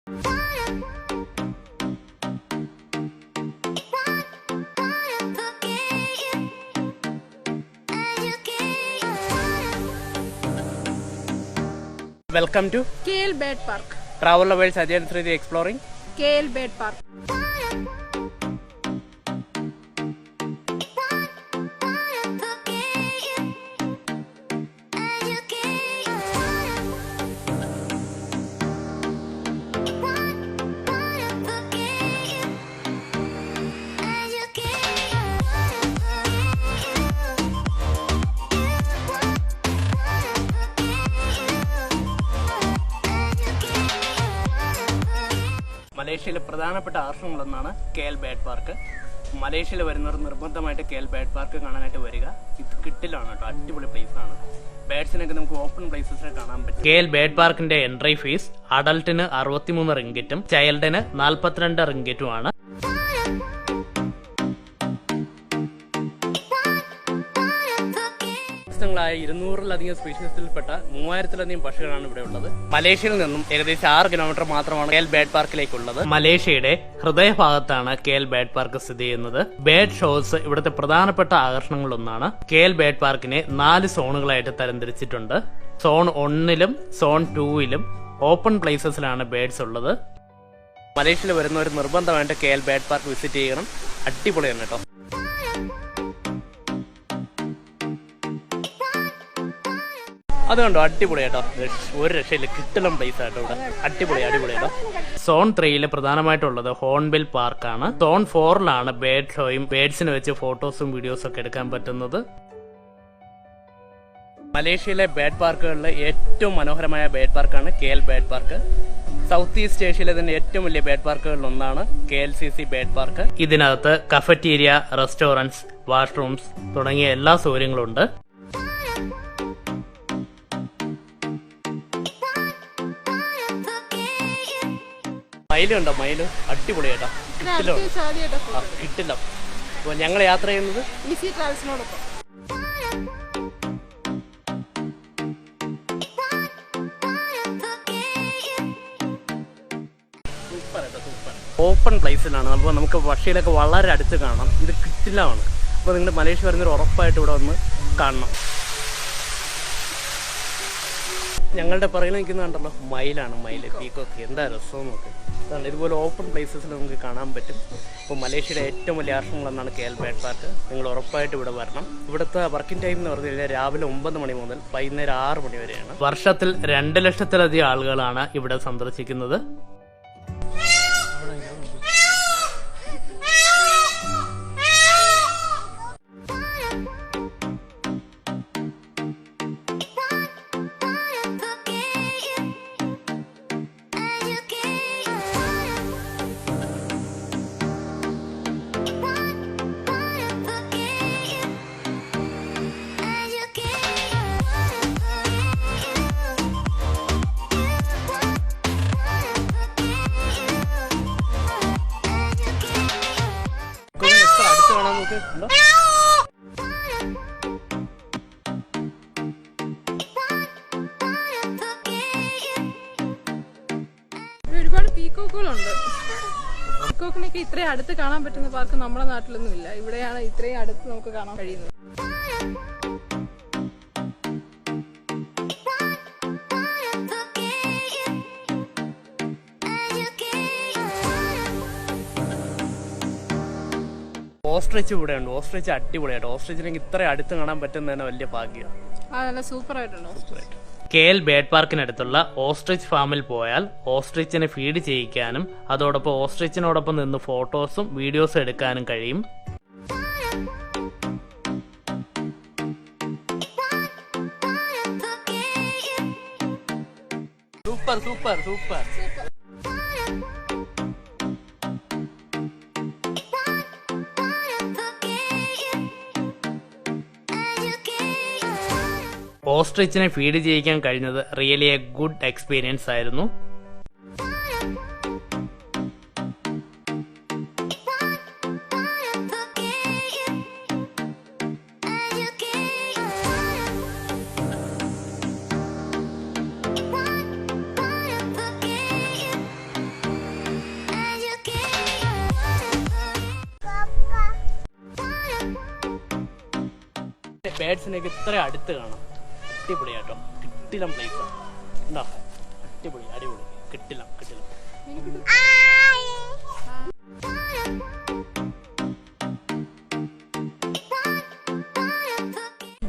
Welcome to KL Bird Park. Travel the world Sajjan Srithi exploring KL Bird Park. മലേഷ്യയിലെ പ്രധാനപ്പെട്ട ആകർഷണങ്ങളൊന്നാണ് KL bird park. മലേഷ്യയിൽ വരുന്നവർ നിർബന്ധമായിട്ട് KL ബേർഡ് പാർക്ക് കാണാനായിട്ട് വരിക. ഇത് കിട്ടിലാണ് കേട്ടോ, അടിപൊളി പ്ലേസ് ആണ്. ബേർഡ്സിനൊക്കെ നമുക്ക് ഓപ്പൺ പ്ലേസസിൽ കാണാൻ പറ്റും. KL ബേർഡ് പാർക്കിന്റെ എൻട്രി ഫീസ് അഡൽട്ടിന് 63 റിംഗിറ്റും ചൈൽഡിന് 42 റിംഗിറ്റുമാണ്. ായ 200-ലധികം സ്പീഷീസിൽപ്പെട്ട 3000-ലധികം പക്ഷികളാണ് ഇവിടെ ഉള്ളത്. മലേഷ്യയിൽ നിന്നും ഏകദേശം 6 കിലോമീറ്റർ മാത്രമാണ് KL ബേർഡ് പാർക്കിലേക്കുള്ളത്. മലേഷ്യയുടെ ഹൃദയഭാഗത്താണ് KL ബേർഡ് പാർക്ക് സ്ഥിതി ചെയ്യുന്നത്. ബേർഡ് ഷോസ് ഇവിടുത്തെ പ്രധാനപ്പെട്ട ആകർഷണങ്ങളൊന്നാണ്. KL ബേർഡ് പാർക്കിനെ 4 സോണുകളായിട്ട് തരംതിരിച്ചിട്ടുണ്ട്. സോൺ 1-ലും സോൺ 2-ലും ഓപ്പൺ പ്ലേസസിലാണ് ബേർഡ്സ് ഉള്ളത്. മലേഷ്യയിൽ വരുന്നവർ നിർബന്ധമായിട്ട് KL ബേർഡ് പാർക്ക് വിസിറ്റ് ചെയ്യണം. അടിപൊളിയാണ് കേട്ടോ. അതുകൊണ്ടോ അടിപൊളിയാട്ടോ, ഒരു രക്ഷയില്ല, കിട്ടലും പ്ലേസ് ആട്ടോ ഇവിടെ. അടിപൊളിയാട്ടോ. സോൺ 3-ല് പ്രധാനമായിട്ടുള്ളത് ഹോൺബിൽ പാർക്കാണ്. സോൺ 4-ലാണ് ബേർഡ് ഷോയും ബേർഡ്സിന് വെച്ച് ഫോട്ടോസും വീഡിയോസും ഒക്കെ എടുക്കാൻ പറ്റുന്നത്. മലേഷ്യയിലെ ബേർഡ് പാർക്കുകളിൽ ഏറ്റവും മനോഹരമായ ബേർഡ് പാർക്കാണ് KL bird park. South east ഏഷ്യയിലെ തന്നെ ഏറ്റവും വലിയ ബേർഡ് പാർക്കുകളിൽ ഒന്നാണ് KLCC ബേർഡ് പാർക്ക്. ഇതിനകത്ത് കഫറ്റീരിയ, റെസ്റ്റോറൻറ്റ്സ്, വാഷ്റൂംസ് തുടങ്ങിയ എല്ലാ സൗകര്യങ്ങളും ഉണ്ട്. മയിലുണ്ടോ? മയില് അടിപൊളിയാട്ടോ, കിട്ടില്ല. അപ്പൊ ഞങ്ങൾ യാത്ര ചെയ്യുന്നത് ഈസി ട്രാവൽസിനോടൊപ്പം. സൂപ്പർ ഓപ്പൺ പ്ലേസിലാണ്. അപ്പോൾ നമുക്ക് പക്ഷിയിലൊക്കെ വളരെ അടുത്ത് കാണാം. ഇത് കിട്ടില്ലാണ്. അപ്പോൾ നിങ്ങൾ മലേഷ്യ വരുന്നൊരു ഉറപ്പായിട്ട് ഇവിടെ വന്ന് കാണണം. ഞങ്ങളുടെ പറയുന്നത് നിൽക്കുന്നുണ്ടല്ലോ, മയിലാണ്. പീക്കോക്ക് എന്താ രസം നോക്ക്. അതാണ്, ഇതുപോലെ ഓപ്പൺ പ്ലേസസിൽ നമുക്ക് കാണാൻ പറ്റും. അപ്പോൾ മലേഷ്യയുടെ ഏറ്റവും വലിയ ആകർഷണങ്ങളെന്നാണ് KL ബേർഡ് പാർക്ക്. നിങ്ങൾ ഉറപ്പായിട്ട് ഇവിടെ വരണം. ഇവിടുത്തെ വർക്കിംഗ് ടൈം എന്ന് പറഞ്ഞു കഴിഞ്ഞാൽ രാവിലെ 9 മണി മുതൽ വൈകുന്നേരം 6 മണി വരെയാണ്. വർഷത്തിൽ 2 ലക്ഷത്തിലധികം ആളുകളാണ് ഇവിടെ സന്ദർശിക്കുന്നത്. ഒരുപാട് പീക്കോക്കുകളുണ്ട്. പീക്കോക്കിനൊക്കെ ഇത്രയും അടുത്ത് കാണാൻ പറ്റുന്ന പാർക്ക് നമ്മുടെ നാട്ടിലൊന്നും ഇല്ല. ഇവിടെയാണ് ഇത്രയും അടുത്ത് നമുക്ക് കാണാൻ കഴിയുന്നത്. ഓസ്ട്രിച്ച് ഇവിടെ ഉണ്ട്. ഓസ്ട്രിച്ച് അടിപൊളിയായിട്ട്. ഓസ്ട്രിച്ചിനെങ്കിൽ ഇത്ര അടുത്ത് കാണാൻ പറ്റുന്നതന്നെ വലിയ ഭാഗ്യമാണ്. നല്ല സൂപ്പർ ആയിട്ടുണ്ട്. KL ബേർഡ് പാർക്കിനടുത്തുള്ള ഓസ്ട്രിച്ച് ഫാമിൽ പോയാൽ ഓസ്ട്രിച്ചിനെ ഫീഡ് ചെയ്യിക്കാനും അതോടൊപ്പം ഓസ്ട്രിച്ചിനോടൊപ്പം നിന്ന് ഫോട്ടോസും വീഡിയോസും എടുക്കാനും കഴിയും. സൂപ്പർ. ഓസ്ട്രിച്ചിനെ ഫീഡ് ചെയ്യിക്കാൻ കഴിഞ്ഞത് റിയലി എ ഗുഡ് എക്സ്പീരിയൻസ് ആയിരുന്നു. ബേഡ്സിനെയൊക്കെ ഇത്ര അടുത്ത് കാണാം. അടിപൊളിയാട്ടോ, കിട്ടില്ല പ്ലേസ് ഉണ്ടോ, അടിപൊളി അടിപൊളി, കിട്ടില്ല.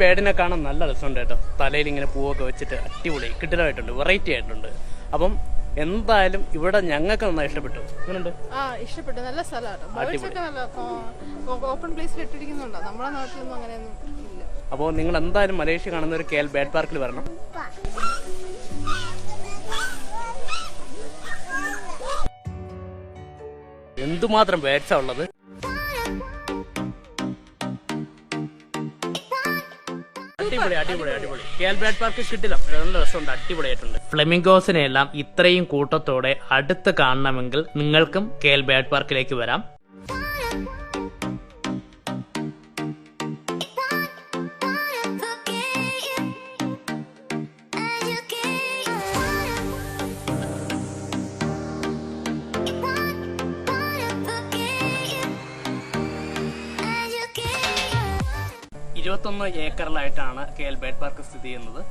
ബേഡിനെ കാണാൻ നല്ല രസമുണ്ട് കേട്ടോ. തലയിൽ ഇങ്ങനെ പൂവൊക്കെ വെച്ചിട്ട് അടിപൊളി കിടിലമായിട്ടുണ്ട്, വെറൈറ്റി ആയിട്ടുണ്ട്. അപ്പം എന്തായാലും ഇവിടെ ഞങ്ങൾക്ക് നന്നായി ഇഷ്ടപ്പെട്ടു. എങ്ങനെയുണ്ട്? ഇഷ്ടപ്പെട്ടു, നല്ല സ്ഥലമാണ്. ഓപ്പൺ പ്ലേസിൽ ഇട്ടിരിക്കുന്നുണ്ടോ, നമ്മുടെ നാട്ടിലൊന്നും അങ്ങനെയൊന്നും ഇല്ല. അപ്പോൾ നിങ്ങൾ എന്തായാലും മലേഷ്യ കാണുന്ന ഒരു KL ബേഡ് പാർക്കിൽ വരണം. എന്തുമാത്രം ബേഡ്സാ ഉള്ളത്. അടിപൊളി. KL ബേഡ് പാർക്ക് കിട്ടില്ല, നല്ല രസമുണ്ട്, അടിപൊളിയായിട്ടുണ്ട്. ഫ്ലെമിംഗോസിനെ എല്ലാം ഇത്രയും കൂട്ടത്തോടെ അടുത്ത് കാണണമെങ്കിൽ നിങ്ങൾക്കും KL ബേഡ് പാർക്കിലേക്ക് വരാം. ഏക്കറിലായിട്ടാണ് KL ബേഡ് പാർക്ക് സ്ഥിതി ചെയ്യുന്നത്.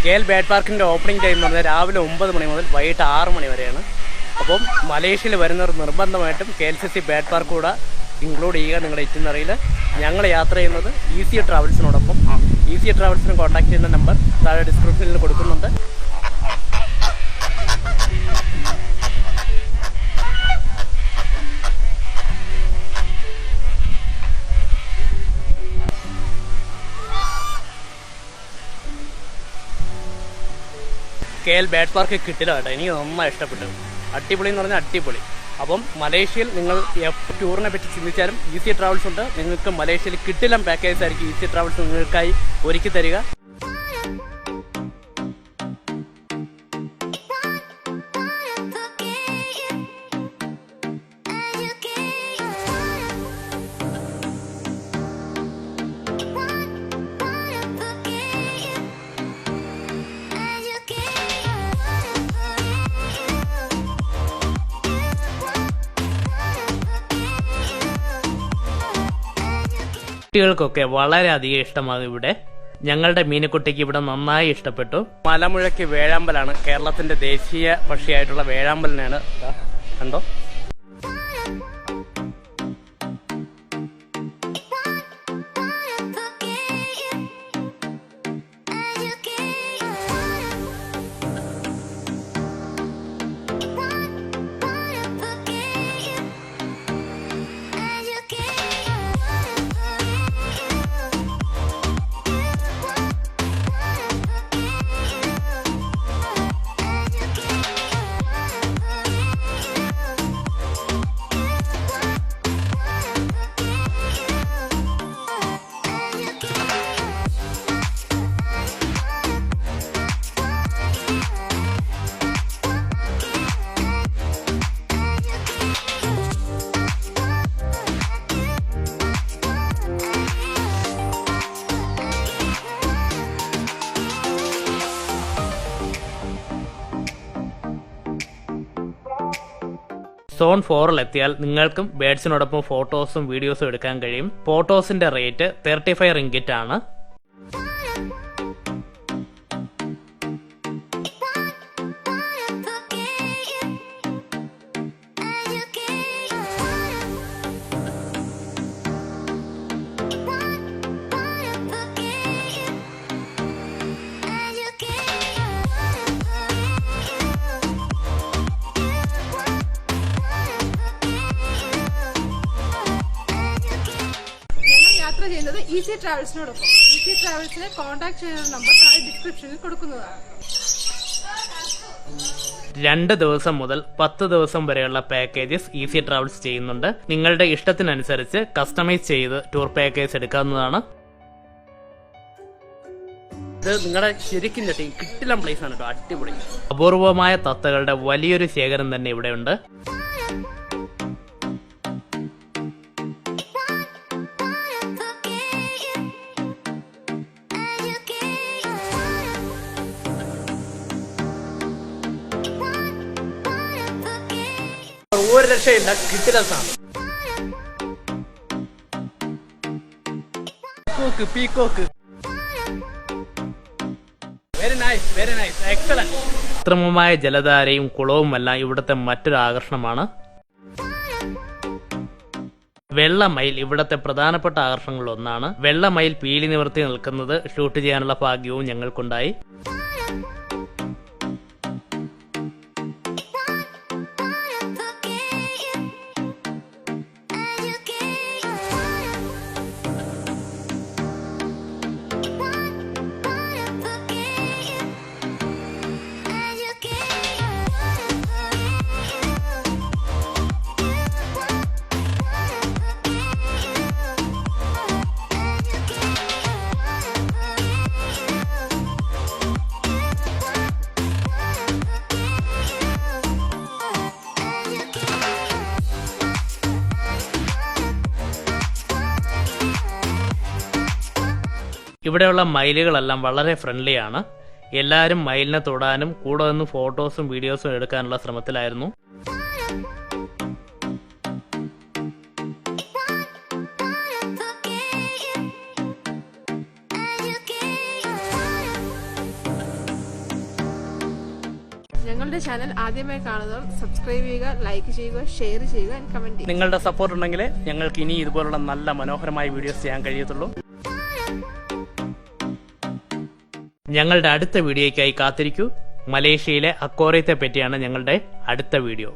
KL ബേഡ് പാർക്കിന്റെ ഓപ്പണിംഗ് ടൈം എന്ന് പറഞ്ഞാൽ രാവിലെ 9 മണി മുതൽ വൈകിട്ട് 6 മണി വരെയാണ്. അപ്പം മലേഷ്യയിൽ വരുന്നവർ നിർബന്ധമായിട്ടും KLCC ബേഡ് പാർക്ക് കൂടെ ഇൻക്ലൂഡ് ചെയ്യുക നിങ്ങളുടെ ഇറ്റിനറിയിൽ. ഞങ്ങൾ യാത്ര ചെയ്യുന്നത് ഈസി ട്രാവൽസിനോടൊപ്പം. ഈസി ട്രാവൽസിന് കോൺടാക്ട് ചെയ്യുന്ന നമ്പർ താഴെ ഡിസ്ക്രിപ്ഷനിൽ കൊടുക്കുന്നുണ്ട്. KL ബേഡ് പാർക്ക് കിട്ടില്ല കേട്ടോ, എനിക്ക് നന്നായി ഇഷ്ടപ്പെട്ടു. അടിപൊളി എന്ന് പറഞ്ഞാൽ അടിപൊളി. അപ്പം മലേഷ്യയിൽ നിങ്ങൾ ടൂറിനെ പറ്റി ചിന്തിച്ചാലും ഈസി ട്രാവൽസ് ഉണ്ട്. നിങ്ങൾക്ക് മലേഷ്യയിൽ കിട്ടില്ല പാക്കേജ് ആയിരിക്കും ഈസി ട്രാവൽസ് നിങ്ങൾക്കായി ഒരുക്കി തരിക. കുട്ടികൾക്കൊക്കെ വളരെയധികം ഇഷ്ടമാകും ഇവിടെ. ഞങ്ങളുടെ മീനുക്കുട്ടിക്ക് ഇവിടെ നന്നായി ഇഷ്ടപ്പെട്ടു. മലമുഴക്കി വേഴാമ്പലാണ് കേരളത്തിന്റെ ദേശീയ പക്ഷിയായിട്ടുള്ള വേഴാമ്പലിനാണ്. കണ്ടോ? സോൺ 4 എത്തിയാൽ നിങ്ങൾക്കും ബേഡ്സിനോടൊപ്പം ഫോട്ടോസും വീഡിയോസും എടുക്കാൻ കഴിയും. ഫോട്ടോസിന്റെ റേറ്റ് 35 റിങ്കിറ്റ് ആണ്. ഈസി ട്രാവൽസിനോടൊപ്പം. ഈസി ട്രാവൽസിനെ കോൺടാക്ട് ചെയ്യുന്ന നമ്പർ താഴെ ഡിസ്ക്രിപ്ഷനിൽ കൊടുക്കുന്നതാണ്. 2 ദിവസം മുതൽ 10 ദിവസം വരെയുള്ള പാക്കേജസ് ഈസി ട്രാവൽസ് ചെയ്യുന്നുണ്ട്. നിങ്ങളുടെ ഇഷ്ടത്തിനനുസരിച്ച് കസ്റ്റമൈസ് ചെയ്ത് ടൂർ പാക്കേജ് എടുക്കാവുന്നതാണ്. ഇത് നിങ്ങളുടെ ശരിക്കും കിട്ടില്ല പ്ലേസ് ആണ് കേട്ടോ, അടിപൊളി. അപൂർവമായ തത്തകളുടെ വലിയൊരു ശേഖരം തന്നെ ഇവിടെയുണ്ട്. ഒരു രക്ഷയില്ല, കിട്ടില്ല. Peacock very nice, very nice, excellent. കൃത്രിമമായ ജലധാരയും കുളവുമെല്ലാം ഇവിടുത്തെ മറ്റൊരു ആകർഷണമാണ്. വെള്ളമയിൽ ഇവിടത്തെ പ്രധാനപ്പെട്ട ആകർഷണങ്ങളിൽ ഒന്നാണ്. വെള്ളമയിൽ പീലി നിവർത്തി നിൽക്കുന്നത് ഷൂട്ട് ചെയ്യാനുള്ള ഭാഗ്യവും ഞങ്ങൾക്കുണ്ടായി. ഇവിടെയുള്ള മയിലുകളെല്ലാം വളരെ ഫ്രണ്ട്ലിയാണ്. എല്ലാവരും മയിലിനെ തൊടാനും കൂടെ നിന്ന് ഫോട്ടോസും വീഡിയോസും എടുക്കാനുള്ള ശ്രമത്തിലായിരുന്നു. ഞങ്ങളുടെ ചാനൽ ആദ്യമായി കാണുന്നവർ സബ്സ്ക്രൈബ് ചെയ്യുക, ലൈക്ക് ചെയ്യുക, ഷെയർ ചെയ്യുക, കമന്റ് ചെയ്യുക. നിങ്ങളുടെ സപ്പോർട്ട് ഉണ്ടെങ്കിൽ ഞങ്ങൾക്ക് ഇനി ഇതുപോലുള്ള നല്ല മനോഹരമായ വീഡിയോസ് ചെയ്യാൻ കഴിയത്തുള്ളൂ. ഞങ്ങളുടെ അടുത്ത വീഡിയോയ്ക്കായി കാത്തിരിക്കൂ. മലേഷ്യയിലെ അക്കോറിയത്തെ പറ്റിയാണ് ഞങ്ങളുടെ അടുത്ത വീഡിയോ.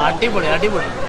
അടിപൊളി, അടിപൊളി.